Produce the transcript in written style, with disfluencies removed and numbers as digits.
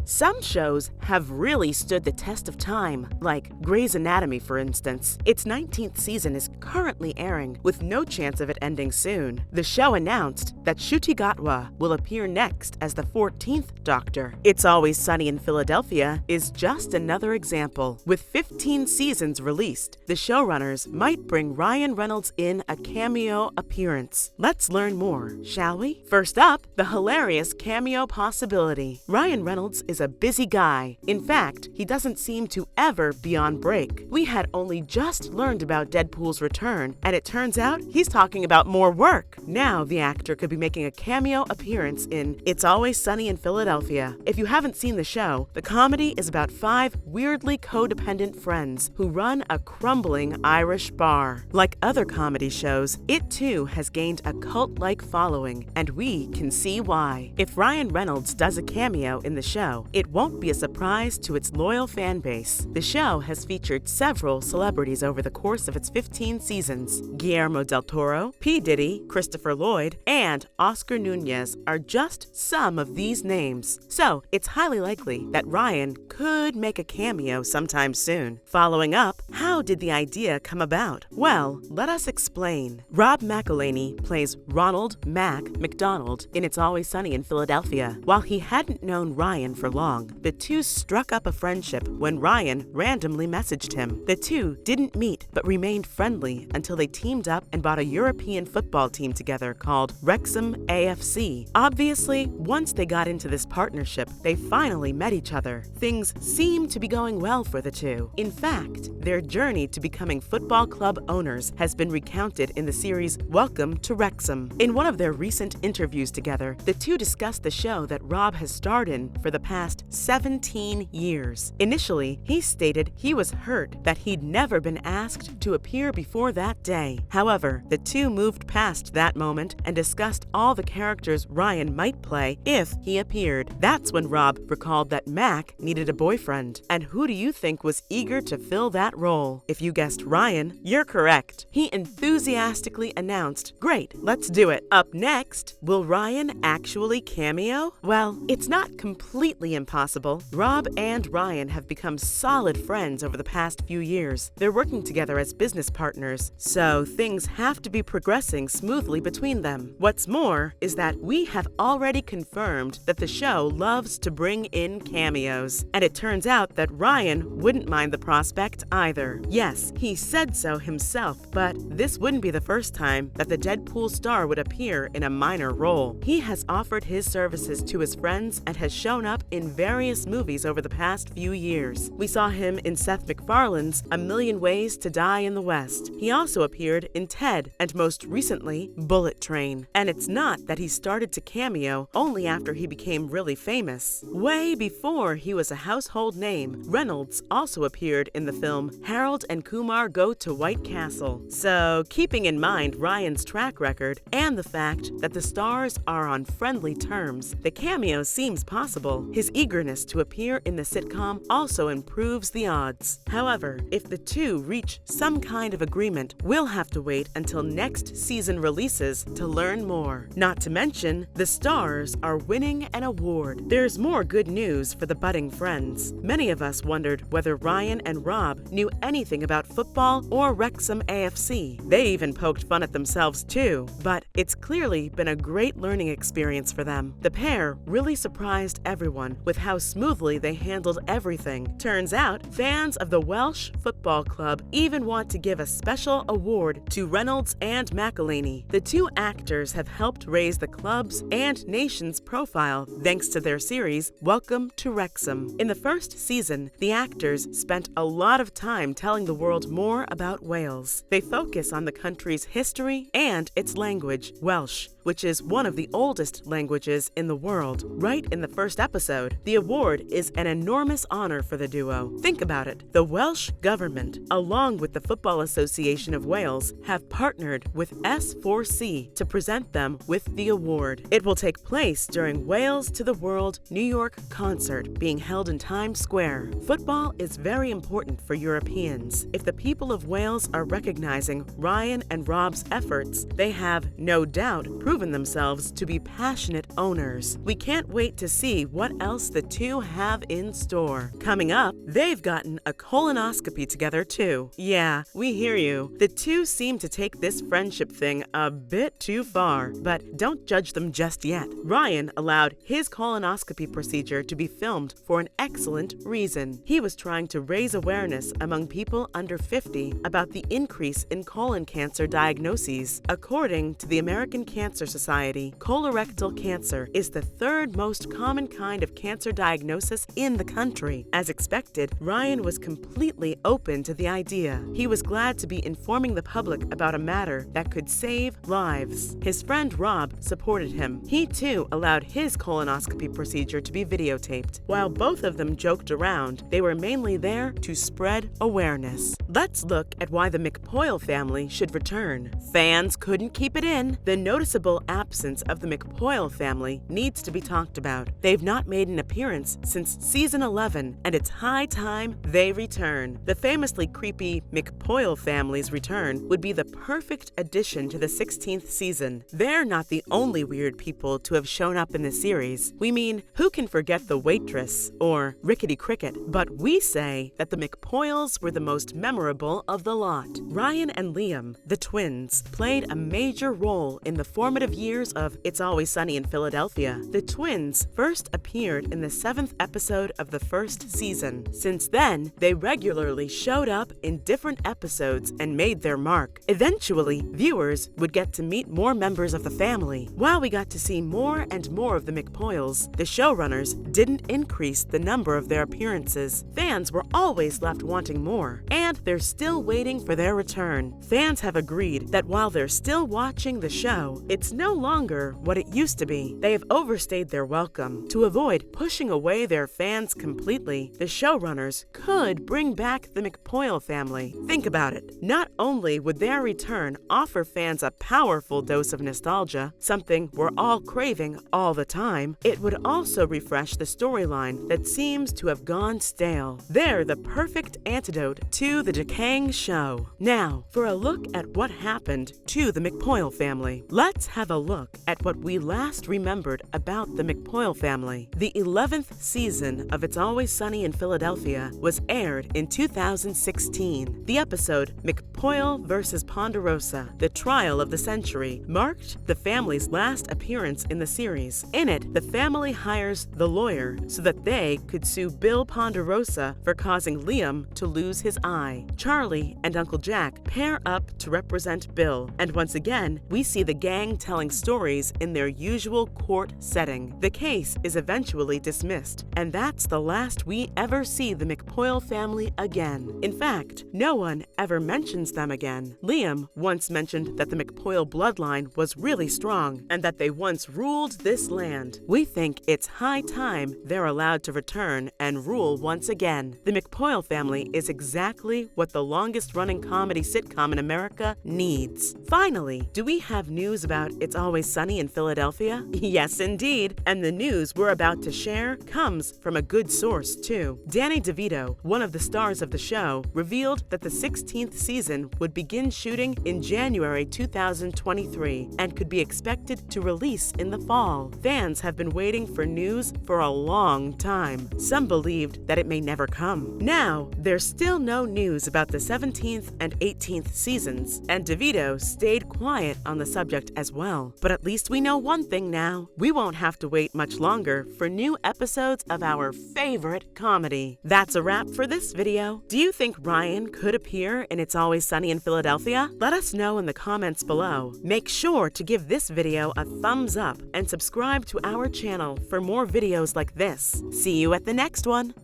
Some shows have really stood the test of time, like Grey's Anatomy, for instance. Its 19th season is currently airing, with no chance of it ending soon. The show announced that Ncuti Gatwa will appear next as the 14th Doctor. It's Always Sunny in Philadelphia is just another example. With 15 seasons released, the showrunners might bring Ryan Reynolds in a cameo appearance. Let's learn more, shall we? First up, the hilarious cameo possibility. Ryan Reynolds is a busy guy. In fact, he doesn't seem to ever be on break. We had only just learned about Deadpool's return, and it turns out he's talking about more work. Now the actor could be making a cameo appearance in It's Always Sunny in Philadelphia. If you haven't seen the show, the comedy is about 5 weirdly codependent friends who run a crumbling Irish bar. Like other comedy shows, it too has gained a cult-like following, and we can see why. If Ryan Reynolds does a cameo in the show, it won't be a surprise to its loyal fan base. The show has featured several celebrities over the course of its 15 seasons. Guillermo del Toro, P. Diddy, Christopher Lloyd, and Oscar Nunez are just some of these names. So it's highly likely that Ryan could make a cameo sometime soon. Following up, how did the idea come about? Well, let us explain. Rob McElhenney plays Ronald Mac McDonald in It's Always Sunny in Philadelphia. While he hadn't known Ryan for long, the two struck up a friendship when Ryan randomly messaged him. The two didn't meet but remained friendly until they teamed up and bought a European football team together called Wrexham AFC. Obviously, once they got into this partnership, they finally met each other. Things seemed to be going well for the two. In fact, their journey to becoming football club owners has been recounted in the series Welcome to Wrexham. In one of their recent interviews together, the two discussed the show that Rob has starred in for the past 17 years. Initially, he stated he was hurt that he'd never been asked to appear before that day. However, the two moved past that moment and discussed all the characters Ryan might play if he appeared. That's when Rob recalled that Mac needed a boyfriend. And who do you think was eager to fill that role? If you guessed Ryan, you're correct. He enthusiastically announced, "Great, let's do it." Up next, will Ryan actually cameo? Well, it's not completely impossible. Rob and Ryan have become solid friends over the past few years. They're working together as business partners, so things have to be progressing smoothly between them. What's more is that we have already confirmed that the show loves to bring in cameos, and it turns out that Ryan wouldn't mind the prospect either. Yes, he said so himself, but this wouldn't be the first time that the Deadpool star would appear in a minor role. He has offered his services to his friends and has shown up in various movies over the past few years. We saw him in Seth MacFarlane's A Million Ways to Die in the West. He also appeared in Ted, and most recently, Bullet Train. And it's not that he started to cameo only after he became really famous. Way before he was a household name, Reynolds also appeared in the film Harold and Kumar Go to White Castle. So, keeping in mind Ryan's track record and the fact that the stars are on friendly terms, the cameo seems possible. His eagerness to appear in the sitcom also improves the odds. However, if the two reach some kind of agreement, we'll have to wait until next season releases to learn more. Not to mention, the stars are winning an award. There's more good news for the budding friends. Many of us wondered whether Ryan and Rob knew anything about football or Wrexham AFC. They even poked fun at themselves too, but it's clearly been a great learning experience for them. The pair really surprised everyone with how smoothly they handled everything. Turns out, fans of the Welsh Football Club even want to give a special award to Reynolds and McElhenney. The two actors have helped raise the club's and nation's profile thanks to their series Welcome to Wrexham. In the first season, the actors spent a lot of time telling the world more about Wales. They focus on the country's history and its language, Welsh, which is one of the oldest languages in the world. Right in the first episode, the award is an enormous honor for the duo. Think about it. The Welsh government, along with the Football Association of Wales, have partnered with S4C to present them with the award. It will take place during Wales to the World New York concert being held in Times Square. Football is very important for Europeans. If the people of Wales are recognizing Ryan and Rob's efforts, they have no doubt proven proven themselves to be passionate owners. We can't wait to see what else the two have in store. Coming up, they've gotten a colonoscopy together too. Yeah, we hear you. The two seem to take this friendship thing a bit too far, but don't judge them just yet. Ryan allowed his colonoscopy procedure to be filmed for an excellent reason. He was trying to raise awareness among people under 50 about the increase in colon cancer diagnoses. According to the American Cancer Society, colorectal cancer is the third most common kind of cancer diagnosis in the country. As expected, Ryan was completely open to the idea. He was glad to be informing the public about a matter that could save lives. His friend Rob supported him. He too allowed his colonoscopy procedure to be videotaped. While both of them joked around, they were mainly there to spread awareness. Let's look at why the McPoyle family should return. Fans couldn't keep it in. The noticeable absence of the McPoyle family needs to be talked about. They've not made an appearance since season 11, and it's high time they return. The famously creepy McPoyle family's return would be the perfect addition to the 16th season. They're not the only weird people to have shown up in the series. We mean, who can forget the waitress or Rickety Cricket? But we say that the McPoyles were the most memorable of the lot. Ryan and Liam, the twins, played a major role in the formative years of It's Always Sunny in Philadelphia. The twins first appeared in the 7th episode of the first season. Since then, they regularly showed up in different episodes and made their mark. Eventually, viewers would get to meet more members of the family. While we got to see more and more of the McPoyles, the showrunners didn't increase the number of their appearances. Fans were always left wanting more, and they're still waiting for their return. Fans have agreed that while they're still watching the show, it's no longer what it used to be. They have overstayed their welcome. To avoid pushing away their fans completely, the showrunners could bring back the McPoyle family. Think about it. Not only would their return offer fans a powerful dose of nostalgia, something we're all craving all the time, it would also refresh the storyline that seems to have gone stale. They're the perfect antidote to the decaying show. Now, for a look at what happened to the McPoyle family. Let's have a look at what we last remembered about the McPoyle family. The 11th season of It's Always Sunny in Philadelphia was aired in 2016. The episode McPoyle vs. Ponderosa, the trial of the century, marked the family's last appearance in the series. In it, the family hires the lawyer so that they could sue Bill Ponderosa for causing Liam to lose his eye. Charlie and Uncle Jack pair up to represent Bill, and once again, we see the gang telling stories in their usual court setting. The case is eventually dismissed, and that's the last we ever see the McPoyle family again. In fact, no one ever mentions them again. Liam once mentioned that the McPoyle bloodline was really strong, and that they once ruled this land. We think it's high time they're allowed to return and rule once again. The McPoyle family is exactly what the longest-running comedy sitcom in America needs. Finally, do we have news about It's Always Sunny in Philadelphia? Yes, indeed. And the news we're about to share comes from a good source, too. Danny DeVito, one of the stars of the show, revealed that the 16th season would begin shooting in January 2023 and could be expected to release in the fall. Fans have been waiting for news for a long time. Some believed that it may never come. Now, there's still no news about the 17th and 18th seasons, and DeVito stayed quiet on the subject as well. But at least we know one thing now. We won't have to wait much longer for new episodes of our favorite comedy. That's a wrap for this video. Do you think Ryan could appear in It's Always Sunny in Philadelphia? Let us know in the comments below. Make sure to give this video a thumbs up and subscribe to our channel for more videos like this. See you at the next one.